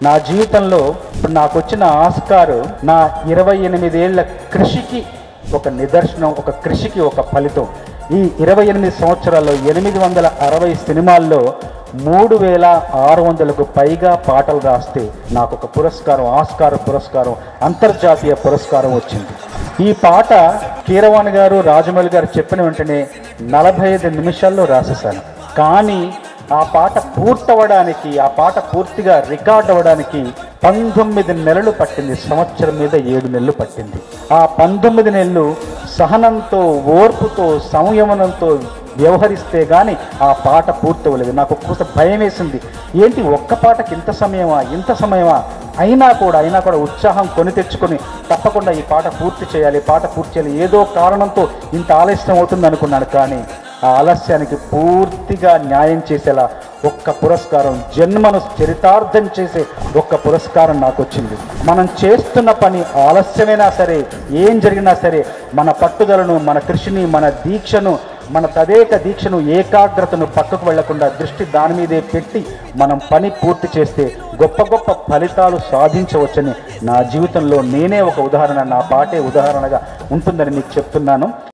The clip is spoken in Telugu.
నా జీవితంలో ఇప్పుడు నాకు వచ్చిన ఆస్కారు నా 28 ఏళ్ల కృషికి ఒక నిదర్శనం, ఒక కృషికి ఒక ఫలితం. ఈ 28 సంవత్సరాల్లో 860 సినిమాల్లో 3600కు పైగా పాటలు రాస్తే నాకు ఒక పురస్కారం, ఆస్కార్ పురస్కారం, అంతర్జాతీయ పురస్కారం వచ్చింది. ఈ పాట కీరవాణి గారు, రాజమౌళి గారు చెప్పిన వెంటనే 45 నిమిషాల్లో రాసేసాను. కానీ ఆ పాట పూర్తవడానికి, ఆ పాట పూర్తిగా రికార్డ్ అవ్వడానికి 19 నెలలు పట్టింది. సంవత్సరం మీద 7 నెలలు పట్టింది. ఆ 19 నెలలు సహనంతో, ఓర్పుతో, సంయమనంతో వ్యవహరిస్తే కానీ ఆ పాట పూర్తవలేదు. నాకు ఒక్కొక్క భయం వేసింది. ఏంటి ఒక్క పాటకి ఇంత సమయమా? అయినా కూడా ఉత్సాహం కొని తెచ్చుకొని తప్పకుండా ఈ పాట పూర్తి చేయాలి, ఏదో కారణంతో ఇంత ఆలస్యం అవుతుంది అనుకున్నాను. కానీ ఆ ఆలస్యానికి పూర్తిగా న్యాయం చేసేలా ఒక్క పురస్కారం, జన్మను చరితార్థం చేసే ఒక్క పురస్కారం నాకు వచ్చింది. మనం చేస్తున్న పని ఆలస్యమైనా సరే, ఏం జరిగినా సరే, మన పట్టుదలను, మన కృషిని, మన దీక్షను, మన తదేక దీక్షను, ఏకాగ్రతను పక్కకు వెళ్లకుండా దృష్టి దాని మీదే పెట్టి మనం పని పూర్తి చేస్తే గొప్ప గొప్ప ఫలితాలు సాధించవచ్చని నా జీవితంలో నేనే ఒక ఉదాహరణ, నా పాటే ఉదాహరణగా ఉంటుందని మీకు చెప్తున్నాను.